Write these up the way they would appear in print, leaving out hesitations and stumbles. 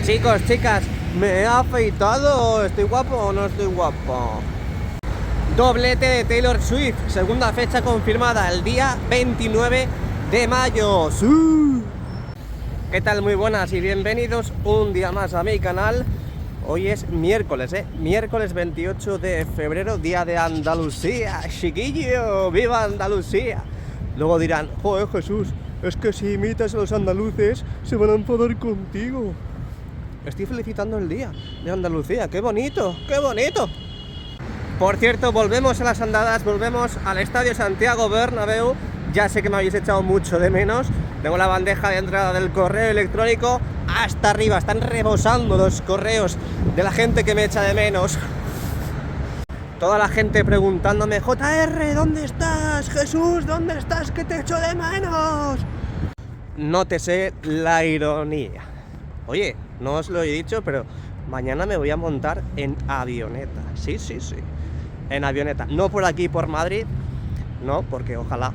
Chicos, chicas, ¿me he afeitado? ¿Estoy guapo o no estoy guapo? Doblete de Taylor Swift, segunda fecha confirmada, el día 29 de mayo. ¡Sí! ¿Qué tal? Muy buenas y bienvenidos un día más a mi canal. Hoy es miércoles, miércoles 28 de febrero, día de Andalucía. Chiquillo, ¡viva Andalucía! Luego dirán, joder Jesús, es que si imitas a los andaluces se van a enfadar contigo. Estoy felicitando el día de Andalucía, ¡qué bonito, qué bonito! Por cierto, volvemos a las andadas, volvemos al Estadio Santiago Bernabéu. Ya sé que me habéis echado mucho de menos. Tengo la bandeja de entrada del correo electrónico hasta arriba, están rebosando los correos de la gente que me echa de menos. Toda la gente preguntándome, JR, ¿dónde estás? Jesús, ¿dónde estás? Que te echo de menos. Nótese la ironía. Oye, no os lo he dicho, pero mañana me voy a montar en avioneta. Sí, en avioneta. No por aquí, por Madrid, no, porque ojalá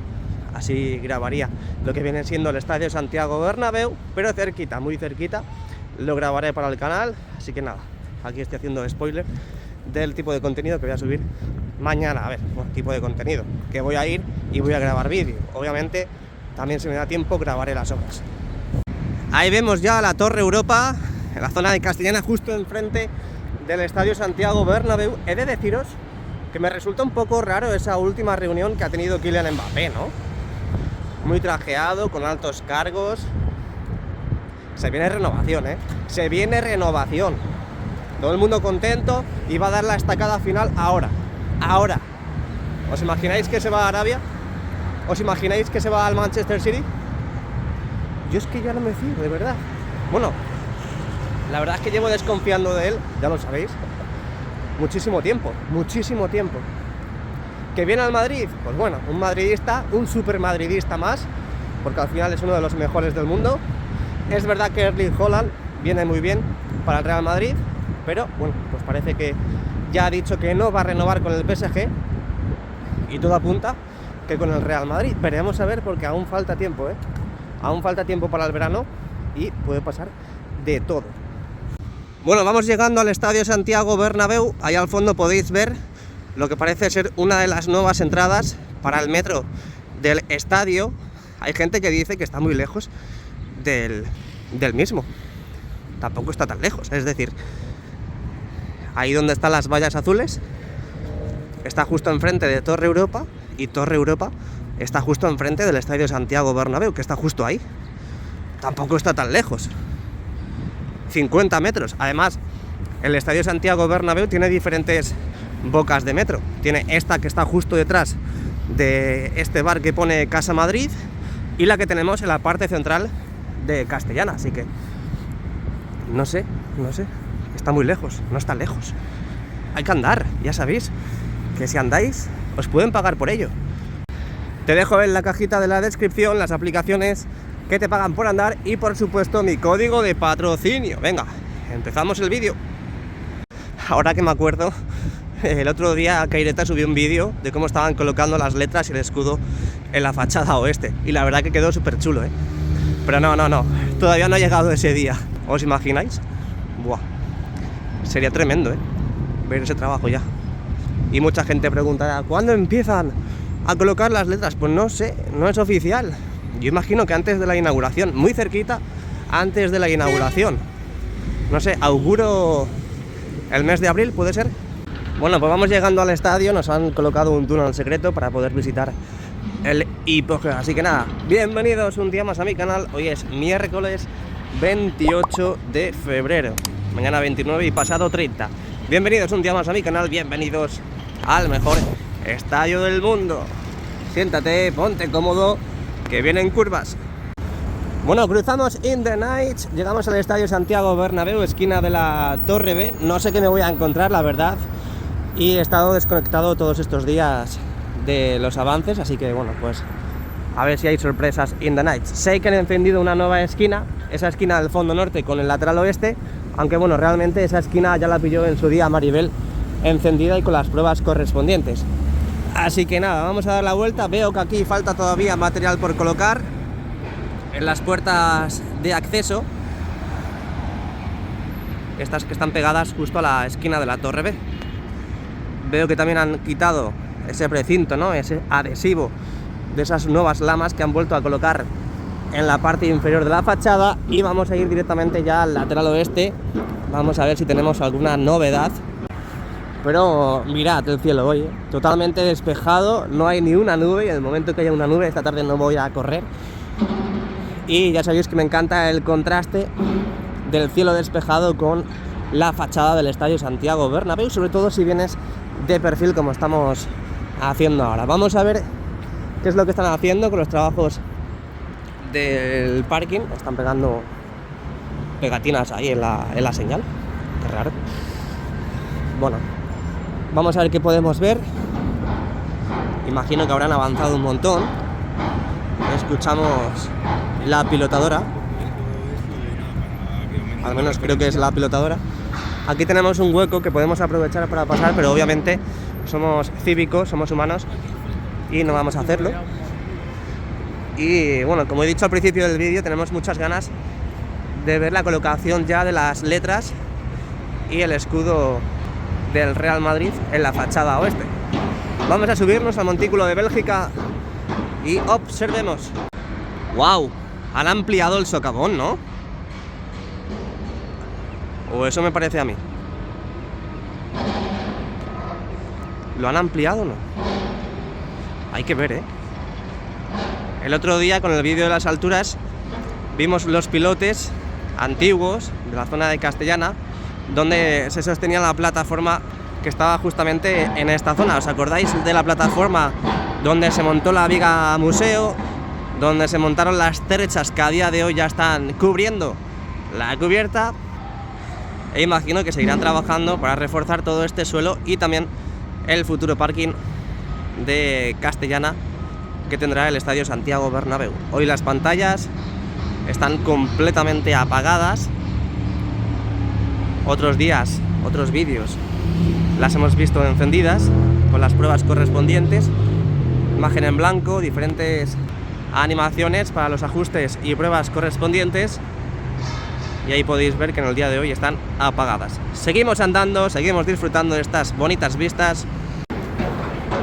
así grabaría lo que viene siendo el Estadio Santiago Bernabéu, pero cerquita, muy cerquita. Lo grabaré para el canal, así que nada, aquí estoy haciendo spoiler del tipo de contenido que voy a subir mañana. A ver, bueno, tipo de contenido, que voy a ir y voy a grabar vídeo. Obviamente, también si me da tiempo grabaré las obras. Ahí vemos ya la Torre Europa, en la zona de Castellana, justo enfrente del Estadio Santiago Bernabéu. He de deciros que me resulta un poco raro esa última reunión que ha tenido Kylian Mbappé, ¿no? Muy trajeado, con altos cargos. Se viene renovación, se viene renovación. Todo el mundo contento y va a dar la estacada final ahora. ¿Os imagináis que se va a Arabia? ¿Os imagináis que se va al Manchester City? Yo es que ya no me fío, de verdad. Bueno, la verdad es que llevo desconfiando de él, ya lo sabéis, muchísimo tiempo. ¿Que viene al Madrid? Pues bueno, un madridista, un super madridista más, porque al final es uno de los mejores del mundo. Es verdad que Erling Haaland viene muy bien para el Real Madrid, pero bueno, pues parece que ya ha dicho que no va a renovar con el PSG y todo apunta que con el Real Madrid. Veremos a ver, porque aún falta tiempo, aún falta tiempo para el verano y puede pasar de todo. Bueno, vamos llegando al Estadio Santiago Bernabéu. Ahí al fondo podéis ver lo que parece ser una de las nuevas entradas para el metro del estadio. Hay gente que dice que está muy lejos del mismo. Tampoco está tan lejos, es decir, ahí donde están las vallas azules está justo enfrente de Torre Europa, y Torre Europa está justo enfrente del Estadio Santiago Bernabéu, que está justo ahí. Tampoco está tan lejos, 50 metros. Además, el Estadio Santiago Bernabéu tiene diferentes bocas de metro. Tiene esta que está justo detrás de este bar que pone Casa Madrid, y la que tenemos en la parte central de Castellana. Así que no sé, está muy lejos, no está lejos. Hay que andar, ya sabéis que si andáis os pueden pagar por ello. Te dejo en la cajita de la descripción las aplicaciones que te pagan por andar y por supuesto mi código de patrocinio. Venga, empezamos el vídeo. Ahora que me acuerdo, el otro día Caireta subió un vídeo de cómo estaban colocando las letras y el escudo en la fachada oeste, y la verdad que quedó súper chulo, Pero no, todavía no ha llegado ese día. ¿Os imagináis? Buah, sería tremendo, ver ese trabajo ya. Y mucha gente preguntará, ¿cuándo empiezan a colocar las letras? Pues no sé, no es oficial. Yo imagino que antes de la inauguración, muy cerquita, antes de la inauguración. No sé, auguro el mes de abril, ¿puede ser? Bueno, pues vamos llegando al estadio. Nos han colocado un túnel secreto para poder visitar el hipódromo. Así que nada, bienvenidos un día más a mi canal. Hoy es miércoles 28 de febrero. Mañana 29 y pasado 30. Bienvenidos un día más a mi canal. Bienvenidos al mejor estadio del mundo. Siéntate, ponte cómodo, que vienen curvas. Bueno, cruzamos in the night, llegamos al Estadio Santiago Bernabéu, esquina de la Torre B. No sé qué me voy a encontrar, la verdad, y he estado desconectado todos estos días de los avances, así que bueno, pues a ver si hay sorpresas in the night. Sé que han encendido una nueva esquina, esa esquina del fondo norte con el lateral oeste, aunque bueno, realmente esa esquina ya la pilló en su día Maribel encendida y con las pruebas correspondientes. Así que nada, vamos a dar la vuelta. Veo que aquí falta todavía material por colocar en las puertas de acceso. estas que están pegadas justo a la esquina de la torre B. Veo que también han quitado ese precinto, ¿no? Ese adhesivo de esas nuevas lamas que han vuelto a colocar en la parte inferior de la fachada, y vamos a ir directamente ya al lateral oeste. Vamos a ver si tenemos alguna novedad. Pero mirad el cielo hoy, totalmente despejado, no hay ni una nube, y en el momento que haya una nube esta tarde no voy a correr. Y ya sabéis que me encanta el contraste del cielo despejado con la fachada del Estadio Santiago Bernabéu, sobre todo si vienes de perfil como estamos haciendo ahora. Vamos a ver qué es lo que están haciendo con los trabajos del parking. Están pegando pegatinas ahí en la señal, qué raro. Bueno, vamos a ver qué podemos ver. Imagino que habrán avanzado un montón. Escuchamos la pilotadora, al menos creo que es la pilotadora. Aquí tenemos un hueco que podemos aprovechar para pasar, pero obviamente somos cívicos, somos humanos y no vamos a hacerlo. Y bueno, como he dicho al principio del vídeo, tenemos muchas ganas de ver la colocación ya de las letras y el escudo del Real Madrid en la fachada oeste. Vamos a subirnos al montículo de Bélgica y observemos. ¡Wow! Han ampliado el socavón, ¿no? O eso me parece a mí. ¿Lo han ampliado o no? Hay que ver, ¿eh? El otro día, con el vídeo de las alturas, vimos los pilotes antiguos de la zona de Castellana, donde se sostenía la plataforma que estaba justamente en esta zona. ¿Os acordáis de la plataforma donde se montó la viga museo, donde se montaron las terchas que a día de hoy ya están cubriendo la cubierta? E imagino que seguirán trabajando para reforzar todo este suelo y también el futuro parking de Castellana que tendrá el Estadio Santiago Bernabéu. Hoy las pantallas están completamente apagadas. Otros días, otros vídeos, las hemos visto encendidas con las pruebas correspondientes. Imagen en blanco, diferentes animaciones para los ajustes y pruebas correspondientes. Y ahí podéis ver que en el día de hoy están apagadas. Seguimos andando, seguimos disfrutando de estas bonitas vistas.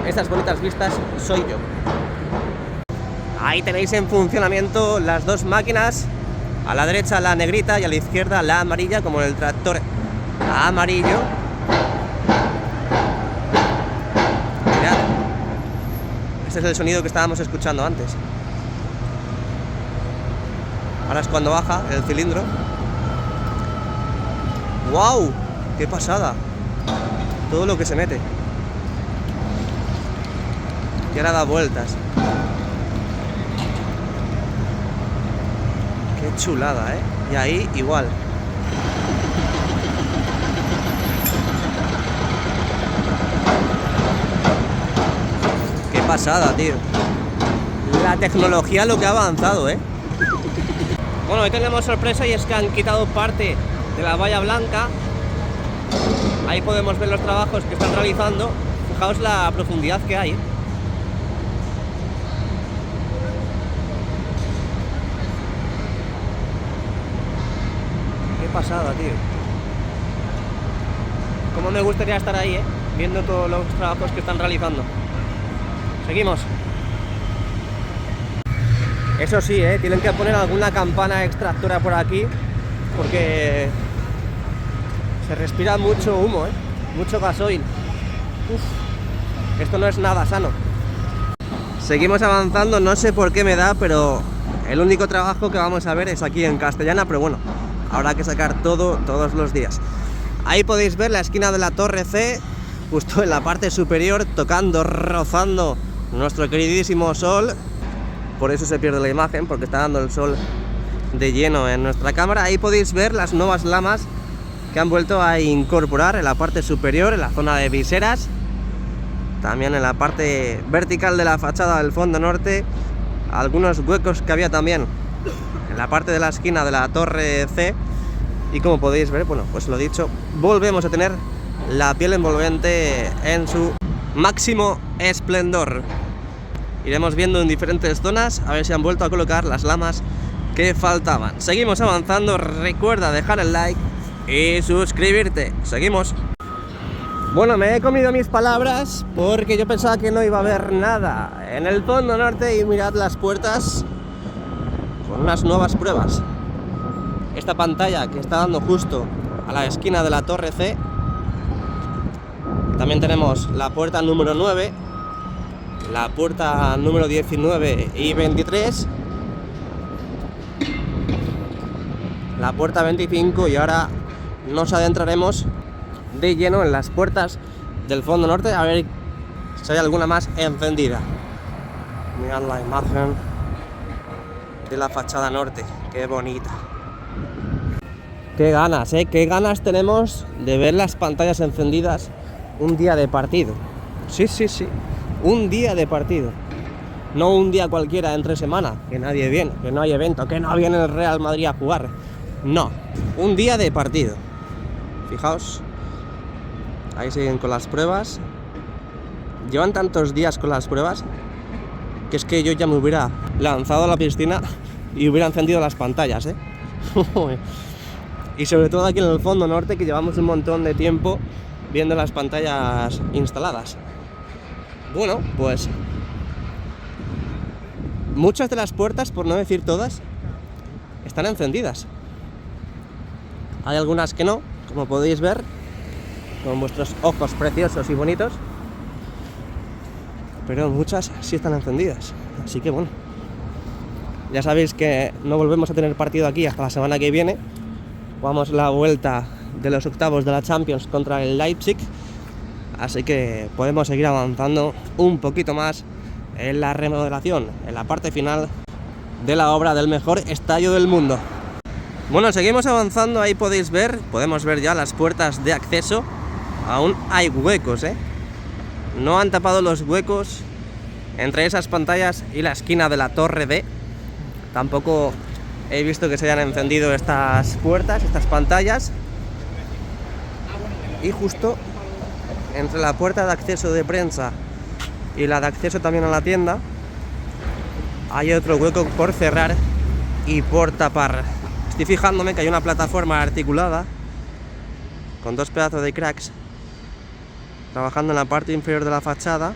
Estas bonitas vistas soy yo. Ahí tenéis en funcionamiento las dos máquinas. A la derecha la negrita y a la izquierda la amarilla, como en el tractor amarillo. Mirad. Este es el sonido que estábamos escuchando antes. Ahora es cuando baja el cilindro. ¡Wow! ¡Qué pasada! Todo lo que se mete. Y ahora da vueltas. ¡Qué chulada, eh! Y ahí igual. ¡Qué pasada, tío! La tecnología lo que ha avanzado, eh. Bueno, hoy tenemos sorpresa, y es que han quitado parte de la valla blanca. Ahí podemos ver los trabajos que están realizando. Fijaos la profundidad que hay. Qué pasada, tío. Cómo me gustaría estar ahí, viendo todos los trabajos que están realizando. Seguimos. Eso sí, tienen que poner alguna campana extractora por aquí, porque se respira mucho humo, mucho gasoil. Uf, esto no es nada sano. Seguimos avanzando, no sé por qué me da, pero el único trabajo que vamos a ver es aquí en Castellana, pero bueno, habrá que sacar todo todos los días. Ahí podéis ver la esquina de la Torre C, justo en la parte superior, tocando, rozando nuestro queridísimo sol. Por eso se pierde la imagen, porque está dando el sol de lleno en nuestra cámara. Ahí podéis ver las nuevas lamas que han vuelto a incorporar en la parte superior, en la zona de viseras, también en la parte vertical de la fachada del fondo norte, algunos huecos que había también en la parte de la esquina de la Torre C. Y como podéis ver, bueno, pues lo dicho, volvemos a tener la piel envolvente en su máximo esplendor. Iremos viendo en diferentes zonas a ver si han vuelto a colocar las lamas que faltaban. Seguimos avanzando, recuerda dejar el like y suscribirte. Seguimos. Bueno, me he comido mis palabras porque yo pensaba que no iba a haber nada en el fondo norte y mirad las puertas con unas nuevas pruebas. Esta pantalla que está dando justo a la esquina de la Torre C. También tenemos la puerta número 9, la puerta número 19 y 23, la puerta 25 y ahora nos adentraremos de lleno en las puertas del fondo norte a ver si hay alguna más encendida. Mirad la imagen de la fachada norte, qué bonita. Qué ganas, qué ganas tenemos de ver las pantallas encendidas un día de partido. Sí, un día de partido. No un día cualquiera entre semana, que nadie viene, que no hay evento, que no viene el Real Madrid a jugar. No, un día de partido. Fijaos, ahí siguen con las pruebas. Llevan tantos días con las pruebas que es que yo ya me hubiera lanzado a la piscina y hubiera encendido las pantallas, Y sobre todo aquí en el fondo norte, que llevamos un montón de tiempo viendo las pantallas instaladas. Bueno, pues muchas de las puertas, por no decir todas, están encendidas. Hay algunas que no, como podéis ver con vuestros ojos preciosos y bonitos, pero muchas sí están encendidas. Así que bueno, ya sabéis que no volvemos a tener partido aquí hasta la semana que viene. Jugamos la vuelta de los octavos de la Champions contra el Leipzig, así que podemos seguir avanzando un poquito más en la remodelación, en la parte final de la obra del mejor estadio del mundo. Bueno, seguimos avanzando, ahí podemos ver ya las puertas de acceso. Aún hay huecos, no han tapado los huecos entre esas pantallas y la esquina de la Torre D. Tampoco he visto que se hayan encendido estas puertas, estas pantallas. Y justo entre la puerta de acceso de prensa y la de acceso también a la tienda hay otro hueco por cerrar y por tapar. Estoy fijándome que hay una plataforma articulada con dos pedazos de cracks trabajando en la parte inferior de la fachada,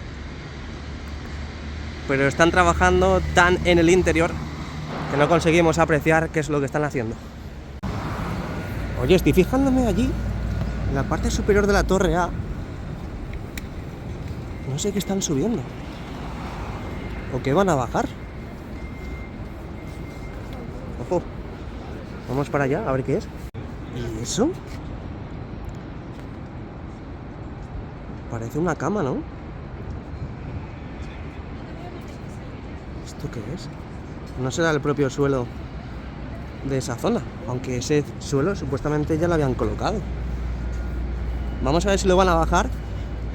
pero están trabajando tan en el interior que no conseguimos apreciar qué es lo que están haciendo. Oye, estoy fijándome allí en la parte superior de la Torre A. No sé qué están subiendo o qué van a bajar. Ojo, vamos para allá a ver qué es. ¿Y eso? Parece una cama, ¿no? ¿Esto qué es? No será el propio suelo de esa zona, aunque ese suelo supuestamente ya lo habían colocado. Vamos a ver si lo van a bajar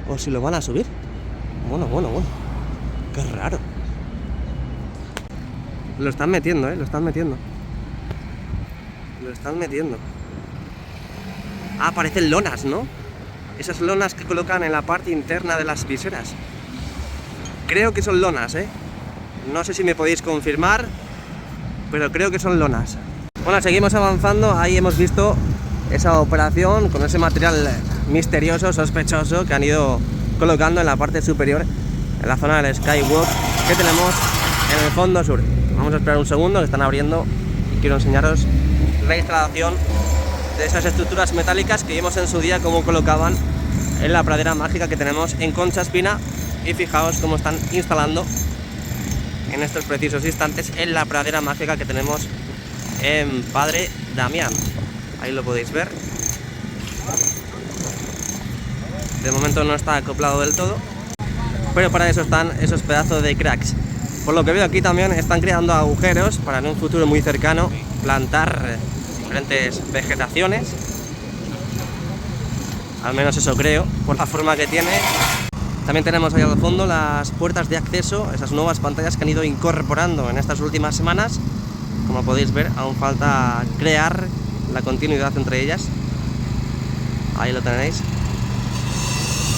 o si lo van a subir. Bueno. Qué raro. Lo están metiendo, lo están metiendo. Ah, parecen lonas, ¿no? Esas lonas que colocan en la parte interna de las viseras. Creo que son lonas, No sé si me podéis confirmar, pero creo que son lonas. Bueno, seguimos avanzando. Ahí hemos visto esa operación con ese material misterioso, sospechoso, que han ido colocando en la parte superior, en la zona del Skywalk que tenemos en el fondo sur. Vamos a esperar un segundo, que están abriendo, y quiero enseñaros la instalación de esas estructuras metálicas que vimos en su día cómo colocaban en la pradera mágica que tenemos en Concha Espina. Y fijaos cómo están instalando en estos precisos instantes en la pradera mágica que tenemos en Padre Damián. Ahí lo podéis ver. De momento no está acoplado del todo, pero para eso están esos pedazos de cracks. Por lo que veo aquí también están creando agujeros para en un futuro muy cercano plantar diferentes vegetaciones. Al menos eso creo, por la forma que tiene. También tenemos ahí al fondo las puertas de acceso, esas nuevas pantallas que han ido incorporando en estas últimas semanas. Como podéis ver, aún falta crear la continuidad entre ellas. Ahí lo tenéis.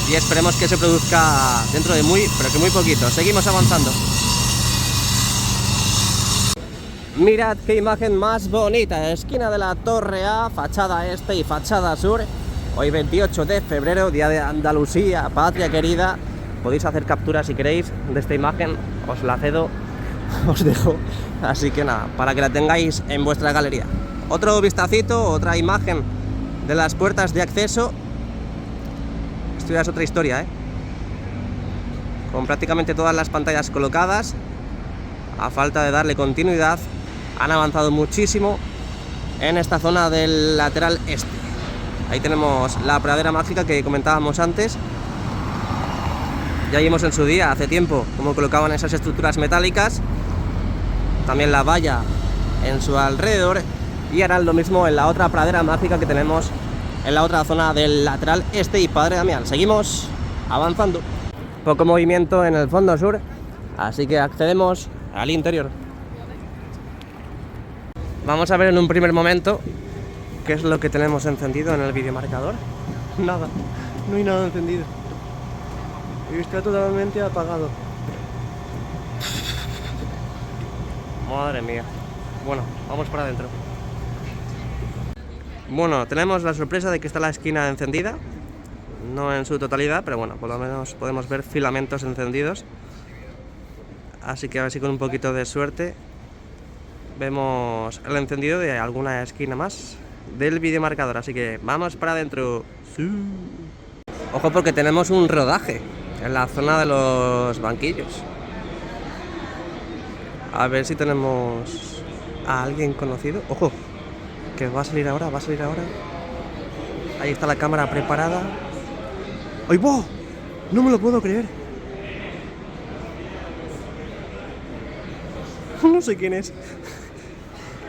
Y esperemos que se produzca dentro de muy, pero que muy poquito. Seguimos avanzando. Mirad qué imagen más bonita, esquina de la Torre A, fachada este y fachada sur. Hoy 28 de febrero, día de Andalucía, patria querida. Podéis hacer captura si queréis de esta imagen, os la cedo, os dejo. Así que nada, para que la tengáis en vuestra galería. Otro vistacito, otra imagen de las puertas de acceso. Esto ya es otra historia, con prácticamente todas las pantallas colocadas. A falta de darle continuidad, han avanzado muchísimo en esta zona del lateral este. Ahí tenemos la pradera mágica que comentábamos antes. Ya vimos en su día, hace tiempo, cómo colocaban esas estructuras metálicas. También la valla en su alrededor. Y harán lo mismo en la otra pradera mágica que tenemos en la otra zona del lateral este y Padre Damián. Seguimos avanzando. Poco movimiento en el fondo sur, así que accedemos al interior. Vamos a ver en un primer momento qué es lo que tenemos encendido en el videomarcador. Nada, no hay nada encendido. Y está totalmente apagado. Madre mía. Bueno, vamos para adentro. Bueno, tenemos la sorpresa de que está la esquina encendida. No en su totalidad, pero bueno, por lo menos podemos ver filamentos encendidos. Así que a ver si con un poquito de suerte vemos el encendido de alguna esquina más del videomarcador. Así que vamos para adentro. Sí. Ojo, porque tenemos un rodaje en la zona de los banquillos. A ver si tenemos a alguien conocido. Ojo, que va a salir ahora, va a salir ahora. Ahí está la cámara preparada. ¡Ay, va! No me lo puedo creer. No sé quién es.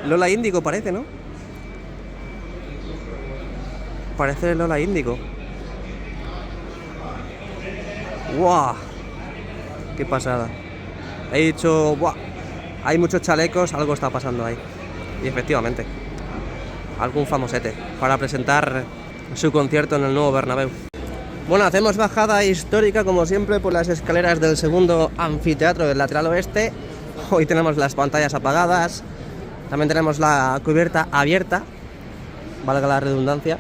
Lola Índigo parece, ¿no? Parece Lola Índigo. ¡Guau! ¡Qué pasada! He dicho, ¡buah! Hay muchos chalecos, algo está pasando ahí. Y efectivamente, algún famosete para presentar su concierto en el nuevo Bernabéu. Bueno, hacemos bajada histórica como siempre por las escaleras del segundo anfiteatro del lateral oeste. Hoy tenemos las pantallas apagadas, también tenemos la cubierta abierta, valga la redundancia.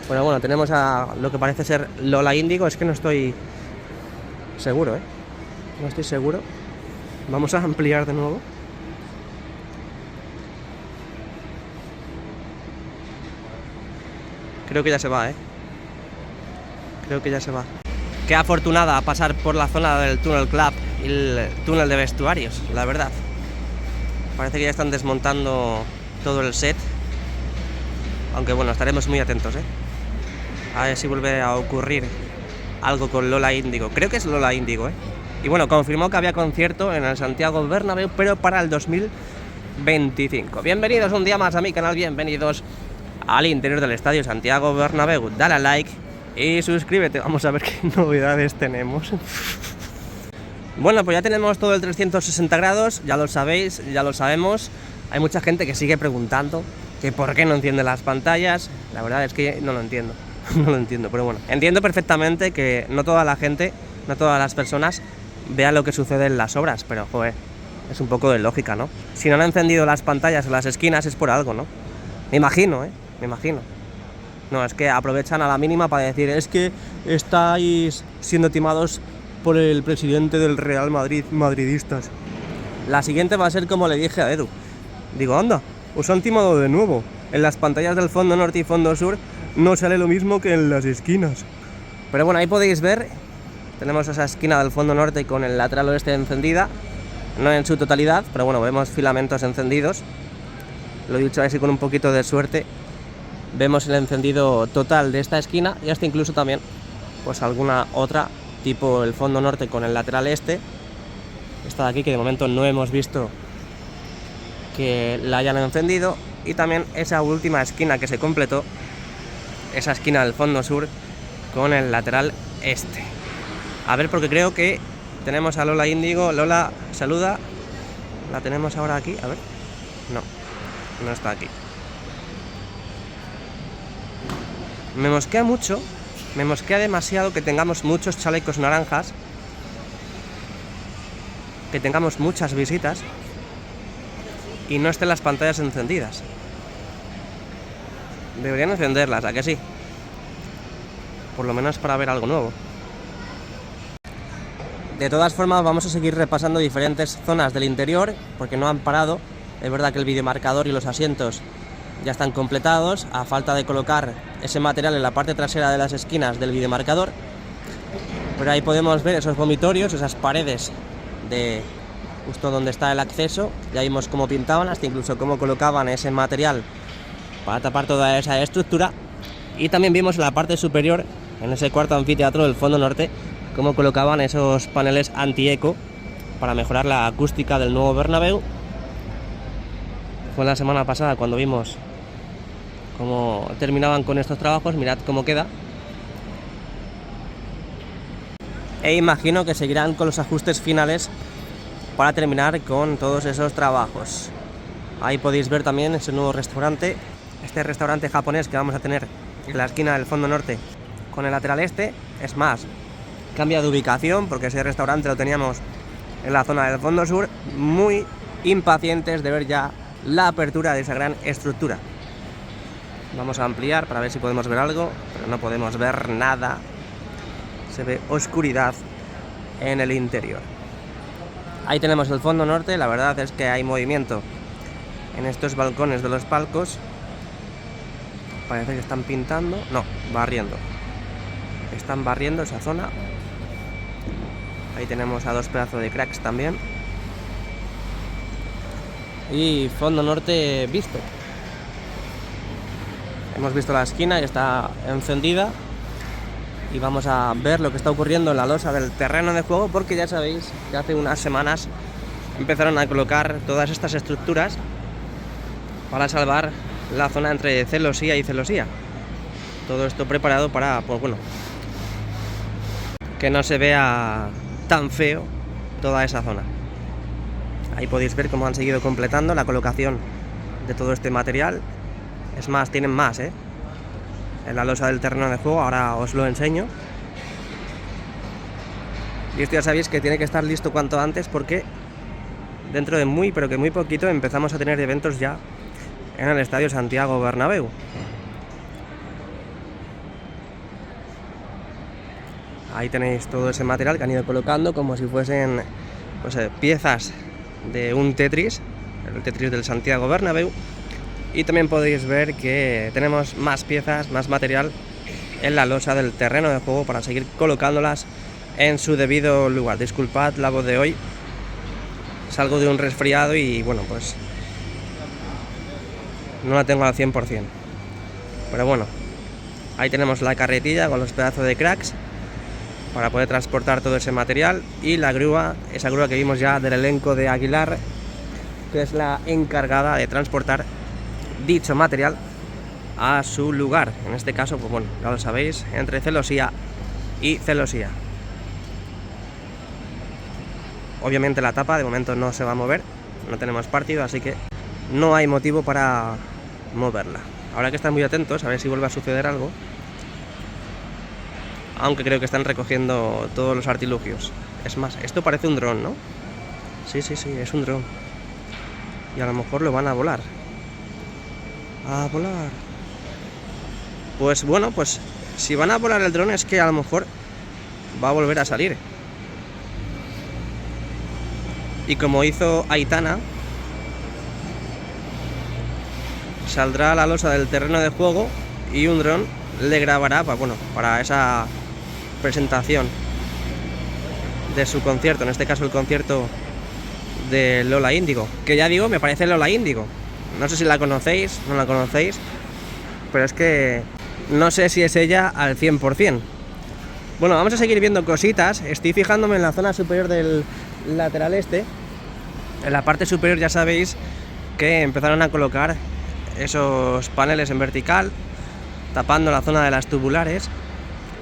Bueno, tenemos a lo que parece ser Lola Índigo, es que no estoy seguro, no estoy seguro. Vamos a ampliar de nuevo. Creo que ya se va, Creo que ya se va. Qué afortunada pasar por la zona del Tunnel Club y el túnel de vestuarios, la verdad. Parece que ya están desmontando todo el set. Aunque bueno, estaremos muy atentos, a ver si vuelve a ocurrir algo con Lola Índigo. Creo que es Lola Índigo, Y bueno, confirmó que había concierto en el Santiago Bernabéu, pero para el 2025. Bienvenidos un día más a mi canal, bienvenidos al interior del Estadio Santiago Bernabéu. Dale a like y suscríbete, vamos a ver qué novedades tenemos. Bueno, pues ya tenemos todo el 360 grados, ya lo sabéis, ya lo sabemos. Hay mucha gente que sigue preguntando que por qué no enciende las pantallas. La verdad es que no lo entiendo, no lo entiendo, pero bueno. Entiendo perfectamente que no toda la gente, no todas las personas vean lo que sucede en las obras, pero joder, es un poco de lógica, ¿no? Si no han encendido las pantallas en las esquinas es por algo, ¿no? Me imagino, me imagino. No, es que aprovechan a la mínima para decir, es que estáis siendo timados por el presidente del Real Madrid, madridistas. La siguiente va a ser como le dije a Edu. Digo, anda, os han timado de nuevo. En las pantallas del fondo norte y fondo sur no sale lo mismo que en las esquinas. Pero bueno, ahí podéis ver, tenemos esa esquina del fondo norte con el lateral oeste encendida. No en su totalidad, pero bueno, vemos filamentos encendidos. Lo he dicho así con un poquito de suerte. Vemos el encendido total de esta esquina y hasta incluso también pues alguna otra, tipo el fondo norte con el lateral este. Esta de aquí que de momento no hemos visto que la hayan encendido. Y también esa última esquina que se completó, esa esquina del fondo sur con el lateral este. A ver, porque creo que tenemos a Lola Índigo. Lola, saluda. La tenemos ahora aquí, a ver. No está aquí. Me mosquea mucho, me mosquea demasiado que tengamos muchos chalecos naranjas, que tengamos muchas visitas y no estén las pantallas encendidas. Deberían encenderlas, ¿a que sí? Por lo menos para ver algo nuevo. De todas formas, vamos a seguir repasando diferentes zonas del interior, porque no han parado. Es verdad que el videomarcador y los asientos ya están completados, a falta de colocar ese material en la parte trasera de las esquinas del videomarcador. Pero ahí podemos ver esos vomitorios, esas paredes de justo donde está el acceso. Ya vimos cómo pintaban, hasta incluso cómo colocaban ese material para tapar toda esa estructura. Y también vimos en la parte superior, en ese cuarto anfiteatro del fondo norte, cómo colocaban esos paneles anti-eco para mejorar la acústica del nuevo Bernabéu. Fue la semana pasada cuando vimos cómo terminaban con estos trabajos. Mirad cómo queda. E imagino que seguirán con los ajustes finales para terminar con todos esos trabajos. Ahí podéis ver también ese nuevo restaurante, este restaurante japonés que vamos a tener en la esquina del fondo norte con el lateral este. Es más, cambia de ubicación porque ese restaurante lo teníamos en la zona del fondo sur. Muy impacientes de ver ya la apertura de esa gran estructura. Vamos a ampliar para ver si podemos ver algo, pero no podemos ver nada. Se ve oscuridad en el interior. Ahí tenemos el fondo norte. La verdad es que hay movimiento en estos balcones de los palcos. Parece que están pintando, no, barriendo. Están barriendo esa zona. Ahí tenemos a dos pedazos de cracks también. Y fondo norte visto. Hemos visto la esquina y está encendida. Y vamos a ver lo que está ocurriendo en la losa del terreno de juego, porque ya sabéis que hace unas semanas empezaron a colocar todas estas estructuras para salvar la zona entre celosía y celosía. Todo esto preparado para, pues bueno, que no se vea tan feo toda esa zona. Ahí podéis ver cómo han seguido completando la colocación de todo este material. Es más, tienen más, en la losa del terreno de juego, ahora os lo enseño. Y esto ya sabéis que tiene que estar listo cuanto antes, porque dentro de muy, pero que muy poquito, empezamos a tener eventos ya en el Estadio Santiago Bernabéu. Ahí tenéis todo ese material que han ido colocando como si fuesen, pues, piezas de un Tetris, el Tetris del Santiago Bernabéu. Y también podéis ver que tenemos más piezas, más material en la losa del terreno de juego para seguir colocándolas en su debido lugar. Disculpad la voz de hoy, salgo de un resfriado y bueno, pues no la tengo al 100%. Pero bueno, ahí tenemos la carretilla con los pedazos de cracks para poder transportar todo ese material, y la grúa, esa grúa que vimos ya del elenco de Aguilar, que es la encargada de transportar dicho material a su lugar. En este caso, pues bueno, ya lo sabéis, entre celosía y celosía. Obviamente la tapa de momento no se va a mover, no tenemos partido, así que no hay motivo para moverla. Habrá que estar muy atentos a ver si vuelve a suceder algo, aunque creo que están recogiendo todos los artilugios. Es más, esto parece un dron, ¿no? Sí, es un dron. Y a lo mejor lo van a volar. A volar. Pues bueno, pues si van a volar el dron es que a lo mejor va a volver a salir. Y como hizo Aitana, saldrá a la losa del terreno de juego y un dron le grabará para esa presentación de su concierto, en este caso el concierto de Lola Índigo, que ya digo, me parece Lola Índigo. No sé si la conocéis, no la conocéis, pero es que no sé si es ella al 100%. Bueno, vamos a seguir viendo cositas. Estoy fijándome en la zona superior del lateral este. En la parte superior ya sabéis que empezaron a colocar esos paneles en vertical, tapando la zona de las tubulares.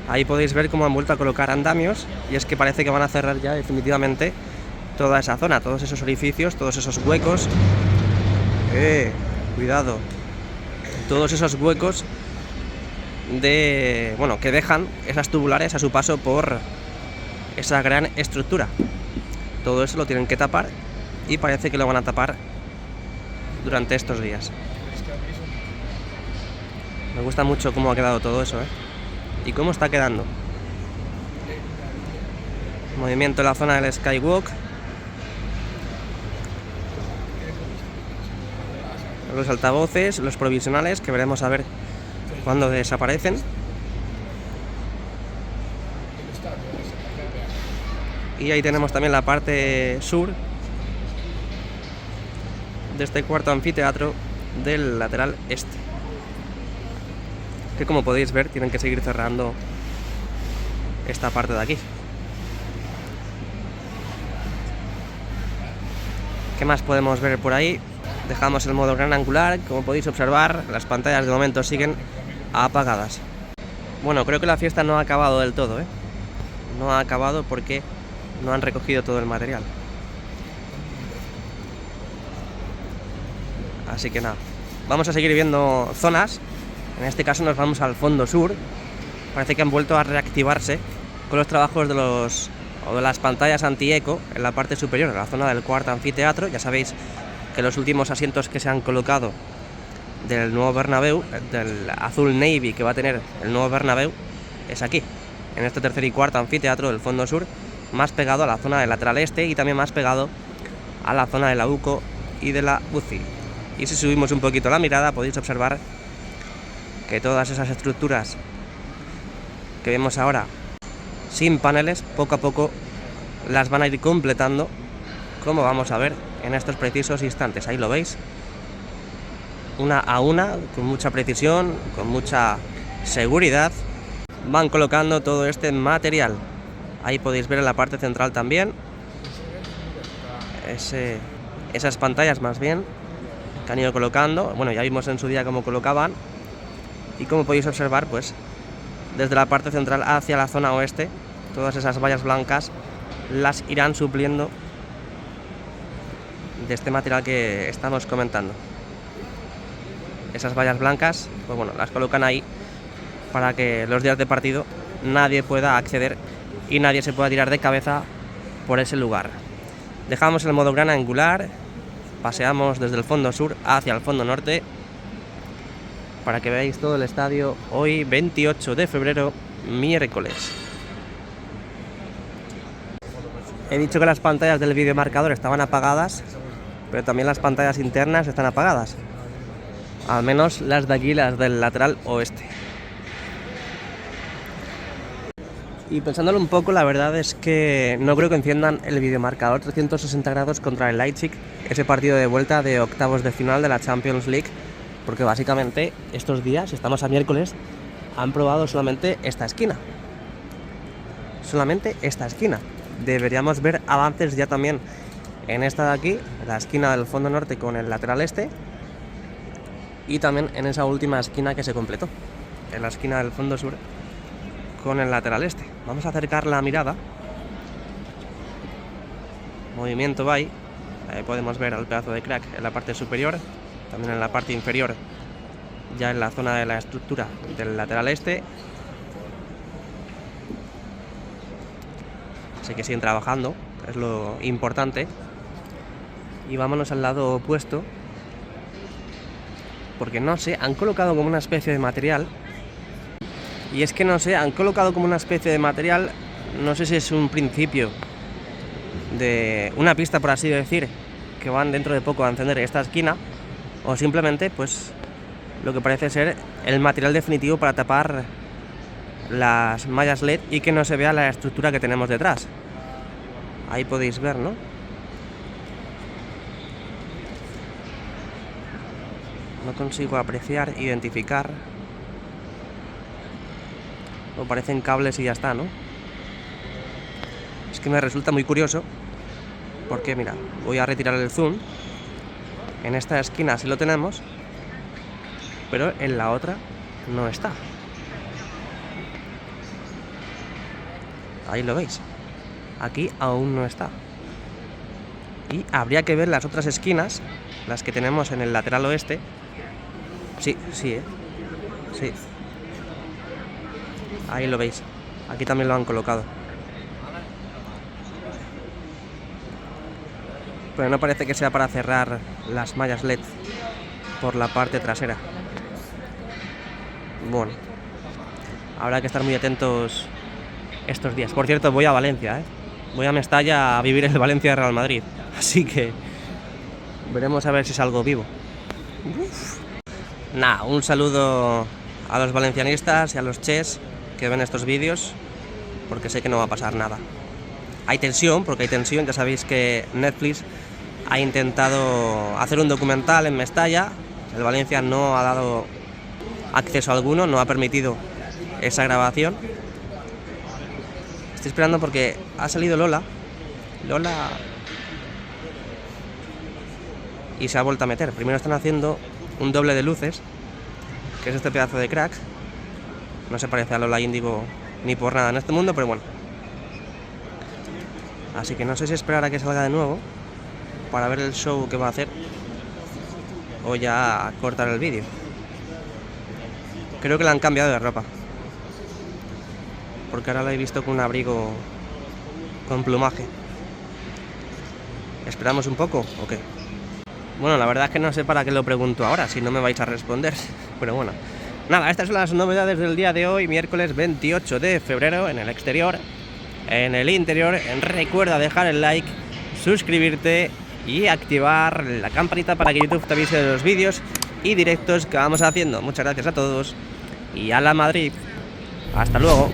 Ahí podéis ver cómo han vuelto a colocar andamios, y es que parece que van a cerrar ya definitivamente toda esa zona, todos esos orificios, todos esos huecos. Cuidado. Todos esos huecos que dejan esas tubulares a su paso por esa gran estructura. Todo eso lo tienen que tapar, y parece que lo van a tapar durante estos días. Me gusta mucho cómo ha quedado todo eso, y cómo está quedando. Movimiento en la zona del Skywalk. Los altavoces, los provisionales, que veremos a ver cuándo desaparecen. Y ahí tenemos también la parte sur de este cuarto anfiteatro del lateral este, que como podéis ver tienen que seguir cerrando esta parte de aquí. ¿Qué más podemos ver por ahí? Dejamos el modo gran angular. Como podéis observar, las pantallas de momento siguen apagadas. Bueno, creo que la fiesta no ha acabado del todo, No ha acabado porque no han recogido todo el material. Así que nada, vamos a seguir viendo zonas. En este caso nos vamos al fondo sur. Parece que han vuelto a reactivarse con los trabajos de las pantallas anti-eco en la parte superior, en la zona del cuarto anfiteatro. Ya sabéis que los últimos asientos que se han colocado del nuevo Bernabéu, del azul navy que va a tener el nuevo Bernabéu, es aquí, en este tercer y cuarto anfiteatro del fondo sur, más pegado a la zona del lateral este y también más pegado a la zona de la UCO y de la UCI. Y si subimos un poquito la mirada podéis observar que todas esas estructuras que vemos ahora sin paneles, poco a poco las van a ir completando, como vamos a ver en estos precisos instantes. Ahí lo veis, una a una, con mucha precisión, con mucha seguridad, van colocando todo este material. Ahí podéis ver en la parte central también esas pantallas más bien que han ido colocando. Bueno, ya vimos en su día cómo colocaban, y como podéis observar, pues desde la parte central hacia la zona oeste, todas esas vallas blancas las irán supliendo de este material que estamos comentando. Esas vallas blancas, pues bueno, las colocan ahí para que los días de partido nadie pueda acceder y nadie se pueda tirar de cabeza por ese lugar. Dejamos el modo gran angular, paseamos desde el fondo sur hacia el fondo norte para que veáis todo el estadio hoy 28 de febrero, miércoles. He dicho que las pantallas del videomarcador estaban apagadas, pero también las pantallas internas están apagadas, al menos las de aquí, las del lateral oeste. Y pensándolo un poco, la verdad es que no creo que enciendan el videomarcador 360 grados contra el Leipzig, ese partido de vuelta de octavos de final de la Champions League, porque básicamente estos días, estamos a miércoles, han probado solamente esta esquina. Solamente esta esquina. Deberíamos ver avances ya también en esta de aquí, la esquina del fondo norte con el lateral este, y también en esa última esquina que se completó, en la esquina del fondo sur con el lateral este. Vamos a acercar la mirada. Movimiento by. Ahí podemos ver al pedazo de crack en la parte superior, también en la parte inferior, ya en la zona de la estructura del lateral este. Así que siguen trabajando, es lo importante. Y vámonos al lado opuesto, porque no sé, han colocado como una especie de material. Y es que no sé, han colocado como una especie de material, no sé si es un principio de una pista, por así decir, que van dentro de poco a encender esta esquina, o simplemente pues lo que parece ser el material definitivo para tapar las mallas LED y que no se vea la estructura que tenemos detrás. Ahí podéis ver, ¿no? No consigo apreciar, identificar. O parecen cables y ya está, ¿no? Es que me resulta muy curioso, porque mira, voy a retirar el zoom. En esta esquina sí lo tenemos, pero en la otra no está. Ahí lo veis. Aquí aún no está. Y habría que ver las otras esquinas, las que tenemos en el lateral oeste. Sí, sí, sí. Ahí lo veis. Aquí también lo han colocado. Pero no parece que sea para cerrar las mallas LED por la parte trasera. Bueno, habrá que estar muy atentos estos días. Por cierto, voy a Valencia, voy a Mestalla a vivir el Valencia Real Madrid, así que veremos a ver si salgo vivo. Nada, un saludo a los valencianistas y a los ches que ven estos vídeos, porque sé que no va a pasar nada. Hay tensión, porque hay tensión, ya sabéis que Netflix ha intentado hacer un documental en Mestalla, el Valencia no ha dado acceso alguno, no ha permitido esa grabación. Estoy esperando porque ha salido Lola y se ha vuelto a meter. Primero están haciendo un doble de luces, que es este pedazo de crack. No se parece a Lola Índigo ni por nada en este mundo, pero bueno. Así que no sé si esperar a que salga de nuevo para ver el show que va a hacer o ya cortar el vídeo. Creo que la han cambiado de ropa, porque ahora la he visto con un abrigo con plumaje. ¿Esperamos un poco o qué? Bueno, la verdad es que no sé para qué lo pregunto ahora, si no me vais a responder. Pero bueno, nada, estas son las novedades del día de hoy, miércoles 28 de febrero, en el exterior. En el interior, recuerda dejar el like, suscribirte y activar la campanita para que YouTube te avise de los vídeos y directos que vamos haciendo. Muchas gracias a todos y a la Madrid. Hasta luego.